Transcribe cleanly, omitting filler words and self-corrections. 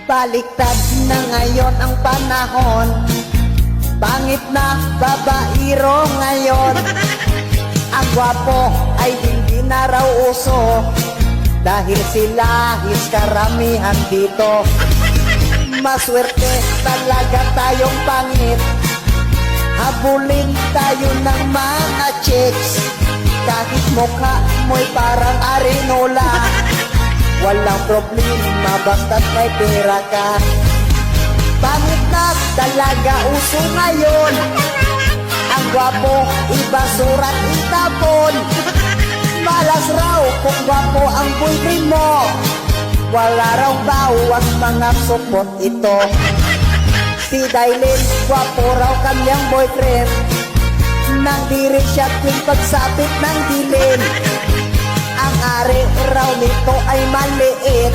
Baliktad na ngayon ang panahon, pangit na babairo ngayon. Ang gwapo ay hindi na raw uso, dahil sila is karamihan dito. Maswerte talaga tayong pangit, habulin tayo ng mga chicks. Kahit mukha mo'y parang arinola, walang problema basta't may pera ka. Pangit na talaga uso ngayon, ang gwapo ibasurat itapon. Malas raw kung gwapo ang boyfriend mo, wala raw bawas mga support ito. Si Dailin, gwapo raw kanyang boyfriend, nang diri siya tuwing pagsapit ng dilim. Ang ari raw nito ay maliit,